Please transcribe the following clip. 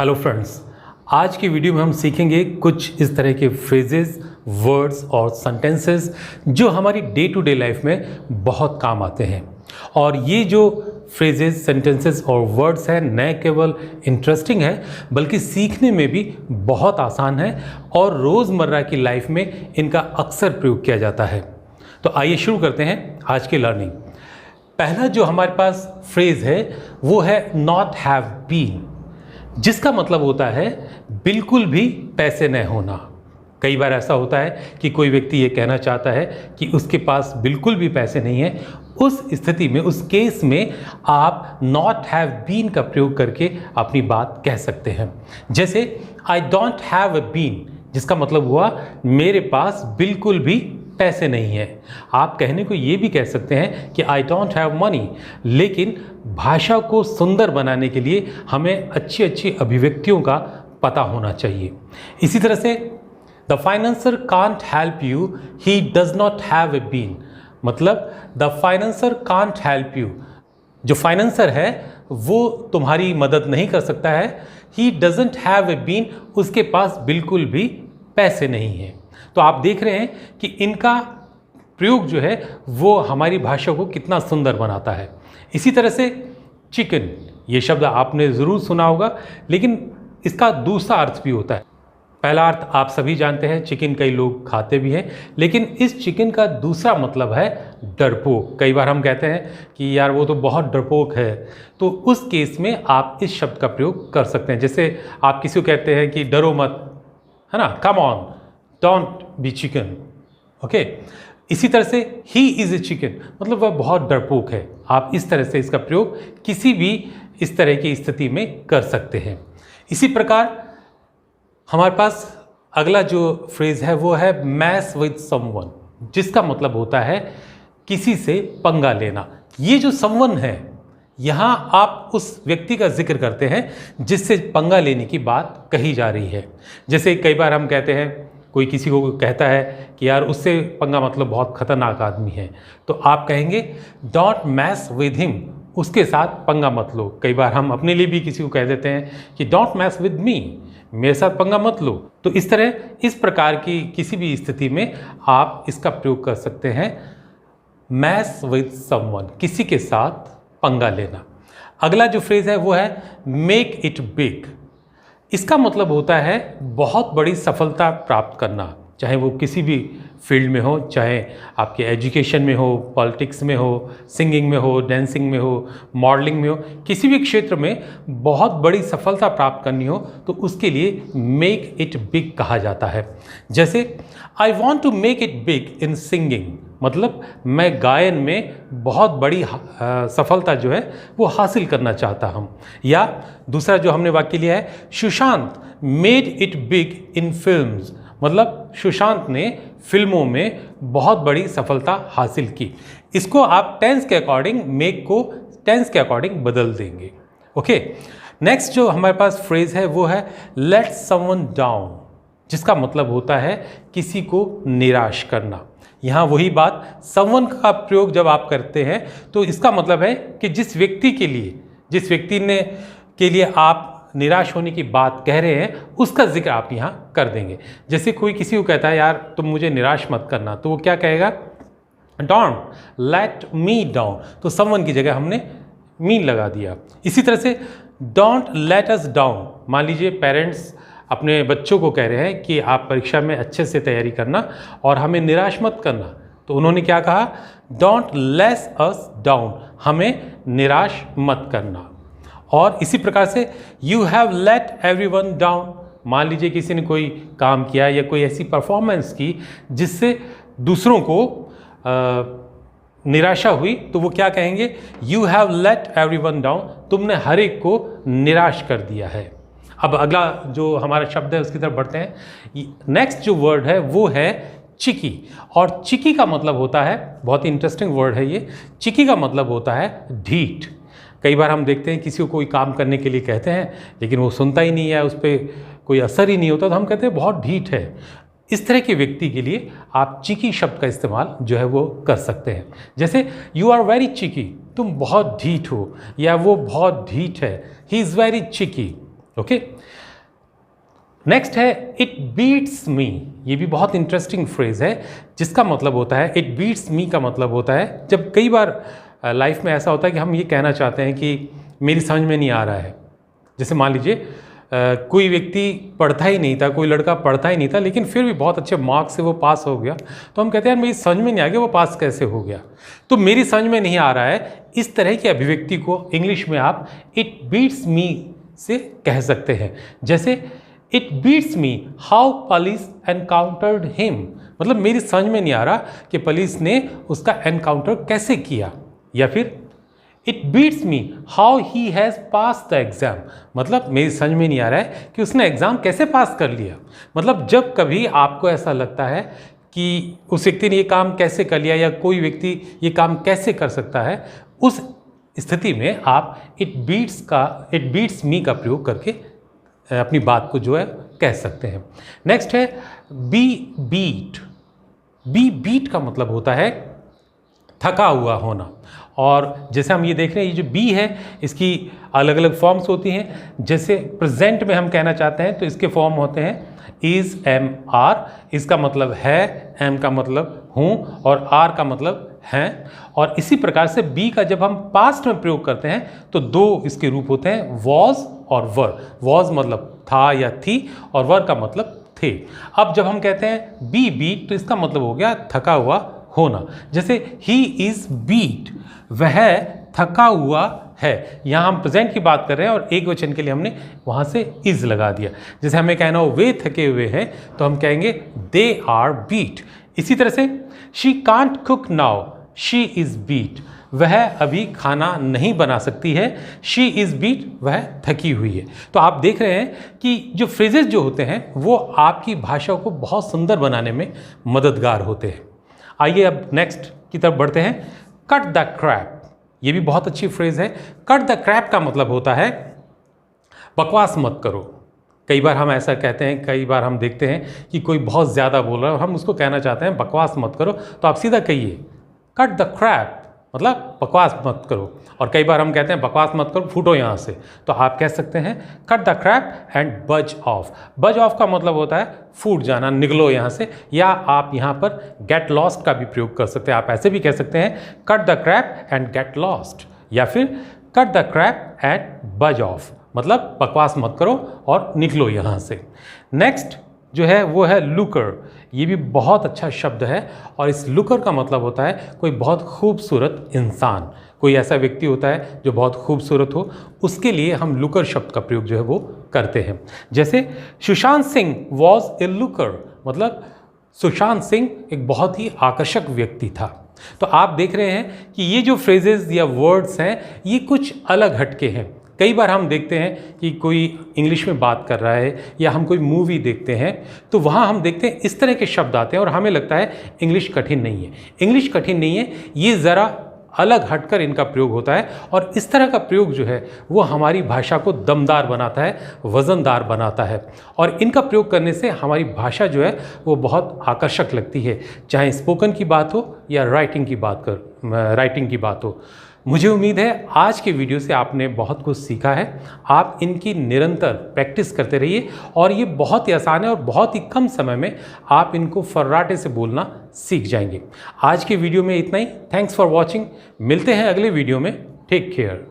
Hello friends, आज की video में हम सीखेंगे कुछ इस तरह के फ्रेजेस, वर्ड्स और सेंटेंसेस जो हमारी डे टू डे लाइफ में बहुत काम आते हैं। और ये जो फ्रेजेस, सेंटेंसेस और वर्ड्स हैं न केवल इंटरेस्टिंग है बल्कि सीखने में भी बहुत आसान है और रोज़मर्रा की लाइफ में इनका अक्सर प्रयोग किया जाता है। तो आइए शुरू करते हैं आज की लर्निंग। पहला जो हमारे पास फ्रेज है वो है नॉट हैव बीन, जिसका मतलब होता है बिल्कुल भी पैसे न होना। कई बार ऐसा होता है कि कोई व्यक्ति ये कहना चाहता है कि उसके पास बिल्कुल भी पैसे नहीं है। उस स्थिति में, उस केस में आप नॉट हैव बीन का प्रयोग करके अपनी बात कह सकते हैं। जैसे I don't have a bean, जिसका मतलब हुआ मेरे पास बिल्कुल भी पैसे नहीं है। आप कहने को ये भी कह सकते हैं कि आई डोंट हैव मनी, लेकिन भाषा को सुंदर बनाने के लिए हमें अच्छी अच्छी अभिव्यक्तियों का पता होना चाहिए। इसी तरह से the financier can't help you, he does not have a bean, मतलब the financier can't help you, जो फाइनेंसर है वो तुम्हारी मदद नहीं कर सकता है। He doesn't have a bean, उसके पास बिल्कुल भी पैसे नहीं है। तो आप देख रहे हैं कि इनका प्रयोग जो है वो हमारी भाषा को कितना सुंदर बनाता है। इसी तरह से चिकन, ये शब्द आपने ज़रूर सुना होगा, लेकिन इसका दूसरा अर्थ भी होता है। पहला अर्थ आप सभी जानते हैं, चिकन कई लोग खाते भी हैं, लेकिन इस चिकन का दूसरा मतलब है डरपोक। कई बार हम कहते हैं कि यार वो तो बहुत डरपोक है, तो उस केस में आप इस शब्द का प्रयोग कर सकते हैं। जैसे आप किसी को कहते हैं कि डरो मत, है ना, come on, don't be chicken, okay. इसी तरह से ही इज़ ए चिकन, मतलब वह बहुत डरपोक है। आप इस तरह से इसका प्रयोग किसी भी इस तरह की स्थिति में कर सकते हैं। इसी प्रकार हमारे पास अगला जो फ्रेज है वो है मैस विद समवन, जिसका मतलब होता है किसी से पंगा लेना। ये जो समवन है, यहाँ आप उस व्यक्ति का जिक्र करते हैं जिससे पंगा लेने की बात कही जा रही है। जैसे कई बार हम कहते हैं, कोई किसी को कहता है कि यार उससे पंगा मतलब बहुत खतरनाक आदमी है, तो आप कहेंगे डोंट मैस विद हिम, उसके साथ पंगा मत लो। कई बार हम अपने लिए भी किसी को कह देते हैं कि डोंट मैस विद मी, मेरे साथ पंगा मत लो। तो इस तरह, इस प्रकार की किसी भी स्थिति में आप इसका प्रयोग कर सकते हैं, मैस विद समवन, किसी के साथ पंगा लेना। अगला जो फ्रेज है वो है मेक इट बिग। इसका मतलब होता है बहुत बड़ी सफलता प्राप्त करना, चाहे वो किसी भी फील्ड में हो, चाहे आपके एजुकेशन में हो, पॉलिटिक्स में हो, सिंगिंग में हो, डांसिंग में हो, मॉडलिंग में हो, किसी भी क्षेत्र में बहुत बड़ी सफलता प्राप्त करनी हो तो उसके लिए मेक इट बिग कहा जाता है। जैसे I want to make it big in singing, मतलब मैं गायन में बहुत बड़ी सफलता जो है वो हासिल करना चाहता हूँ। या दूसरा जो हमने वाक्य लिया है, Sushant made it big in films, मतलब सुशांत ने फिल्मों में बहुत बड़ी सफलता हासिल की। इसको आप टेंस के अकॉर्डिंग, मेक को टेंस के अकॉर्डिंग बदल देंगे, ओके। नेक्स्ट जो हमारे पास फ्रेज है वो है लेट समवन डाउन, जिसका मतलब होता है किसी को निराश करना। यहाँ वही बात, समवन का प्रयोग जब आप करते हैं तो इसका मतलब है कि जिस व्यक्ति के लिए आप निराश होने की बात कह रहे हैं उसका जिक्र आप यहाँ कर देंगे। जैसे कोई किसी को कहता है यार तुम मुझे निराश मत करना, तो वो क्या कहेगा, डोंट लेट मी डाउन, तो समवन की जगह हमने मीन लगा दिया। इसी तरह से डोंट लेट अस डाउन, मान लीजिए पेरेंट्स अपने बच्चों को कह रहे हैं कि आप परीक्षा में अच्छे से तैयारी करना और हमें निराश मत करना, तो उन्होंने क्या कहा, डोंट लेट अस डाउन, हमें निराश मत करना। और इसी प्रकार से you have let everyone down, मान लीजिए किसी ने कोई काम किया या कोई ऐसी परफॉर्मेंस की जिससे दूसरों को निराशा हुई, तो वो क्या कहेंगे, you have let everyone down, तुमने हर एक को निराश कर दिया है। अब अगला जो हमारा शब्द है उसकी तरफ बढ़ते हैं। नेक्स्ट जो वर्ड है वो है चिकी, और चिकी का मतलब होता है, बहुत ही इंटरेस्टिंग वर्ड है ये, चिकी का मतलब होता है ढीठ। कई बार हम देखते हैं किसी को कोई काम करने के लिए कहते हैं लेकिन वो सुनता ही नहीं है, उस पर कोई असर ही नहीं होता, तो हम कहते हैं बहुत ढीठ है। इस तरह के व्यक्ति के लिए आप चिकी शब्द का इस्तेमाल जो है वो कर सकते हैं। जैसे यू आर वेरी चिकी, तुम बहुत ढीठ हो, या वो बहुत ढीठ है, he is very cheeky, okay, next है इट बीट्स मी। ये भी बहुत इंटरेस्टिंग फ्रेज है जिसका मतलब होता है, इट बीट्स मी का मतलब होता है जब कई बार लाइफ में ऐसा होता है कि हम ये कहना चाहते हैं कि मेरी समझ में नहीं आ रहा है। जैसे मान लीजिए कोई व्यक्ति पढ़ता ही नहीं था, कोई लड़का पढ़ता ही नहीं था, लेकिन फिर भी बहुत अच्छे मार्क्स से वो पास हो गया, तो हम कहते हैं यार मेरी समझ में नहीं आ गया वो पास कैसे हो गया। तो मेरी समझ में नहीं आ रहा है, इस तरह की अभिव्यक्ति को इंग्लिश में आप इट बीट्स मी से कह सकते हैं। जैसे it beats me how police encountered him, मतलब मेरी समझ में नहीं आ रहा कि पुलिस ने उसका एनकाउंटर कैसे किया। या फिर it beats me how he has pass the exam, मतलब मेरी समझ में नहीं आ रहा है कि उसने एग्ज़ाम कैसे पास कर लिया। मतलब जब कभी आपको ऐसा लगता है कि उस व्यक्ति ने ये काम कैसे कर लिया या कोई व्यक्ति ये काम कैसे कर सकता है, उस स्थिति में आप इट बीट्स मी का प्रयोग करके अपनी बात को जो है कह सकते हैं। नेक्स्ट है बी बीट। बी बीट का मतलब होता है थका हुआ होना। और जैसे हम ये देख रहे हैं, ये जो बी है इसकी अलग अलग फॉर्म्स होती हैं। जैसे प्रेजेंट में हम कहना चाहते हैं तो इसके फॉर्म होते हैं इज़, एम, आर। इसका मतलब है, एम का मतलब हूँ और आर का मतलब हैं। और इसी प्रकार से बी का जब हम पास्ट में प्रयोग करते हैं तो दो इसके रूप होते हैं, वॉज और वर। वॉज मतलब था या थी और वर का मतलब थे। अब जब हम कहते हैं बी बीट तो इसका मतलब हो गया थका हुआ होना। जैसे ही इज़ बीट, वह थका हुआ है। यहाँ हम प्रेजेंट की बात कर रहे हैं और एक वचन के लिए हमने वहाँ से इज़ लगा दिया। जैसे हमें कहना हो वे थके हुए हैं तो हम कहेंगे दे आर बीट। इसी तरह से she can't cook now, she is beat, वह अभी खाना नहीं बना सकती है। शी इज़ बीट, वह थकी हुई है। तो आप देख रहे हैं कि जो फ्रेजेस जो होते हैं वो आपकी भाषा को बहुत सुंदर बनाने में मददगार होते हैं। आइए अब नेक्स्ट की तरफ बढ़ते हैं। कट द क्रैप, ये भी बहुत अच्छी फ्रेज है। कट द क्रैप का मतलब होता है बकवास मत करो। कई बार हम ऐसा कहते हैं, कई बार हम देखते हैं कि कोई बहुत ज़्यादा बोल रहा है और हम उसको कहना चाहते हैं बकवास मत करो, तो आप सीधा कहिए कट द क्रैप, मतलब बकवास मत करो। और कई बार हम कहते हैं बकवास मत करो, फूटो यहाँ से, तो आप कह सकते हैं cut the crap and buzz of. बज ऑफ का मतलब होता है फूट जाना, निकलो यहाँ से। या आप यहाँ पर गेट लॉस्ट का भी प्रयोग कर सकते हैं। आप ऐसे भी कह सकते हैं cut the crap and get lost, या फिर cut the crap and buzz off, मतलब बकवास मत करो और निकलो यहाँ से। नेक्स्ट जो है वो है लुकर। ये भी बहुत अच्छा शब्द है और इस लुकर का मतलब होता है कोई बहुत खूबसूरत इंसान। कोई ऐसा व्यक्ति होता है जो बहुत खूबसूरत हो, उसके लिए हम लुकर शब्द का प्रयोग जो है वो करते हैं। जैसे Sushant Singh was a looker, मतलब सुशांत सिंह एक बहुत ही आकर्षक व्यक्ति था। तो आप देख रहे हैं कि ये जो फ्रेजेस या वर्ड्स हैं ये कुछ अलग हटके हैं। कई बार हम देखते हैं कि कोई इंग्लिश में बात कर रहा है या हम कोई मूवी देखते हैं तो वहाँ हम देखते हैं इस तरह के शब्द आते हैं और हमें लगता है इंग्लिश कठिन नहीं है। इंग्लिश कठिन नहीं है, ये ज़रा अलग हटकर इनका प्रयोग होता है और इस तरह का प्रयोग जो है वो हमारी भाषा को दमदार बनाता है, वज़नदार बनाता है और इनका प्रयोग करने से हमारी भाषा जो है वो बहुत आकर्षक लगती है, चाहे स्पोकन की बात हो या राइटिंग की बात हो। मुझे उम्मीद है आज के वीडियो से आपने बहुत कुछ सीखा है। आप इनकी निरंतर प्रैक्टिस करते रहिए और ये बहुत ही आसान है और बहुत ही कम समय में आप इनको फर्राटे से बोलना सीख जाएंगे। आज के वीडियो में इतना ही। Thanks for watching. मिलते हैं अगले वीडियो में। Take care.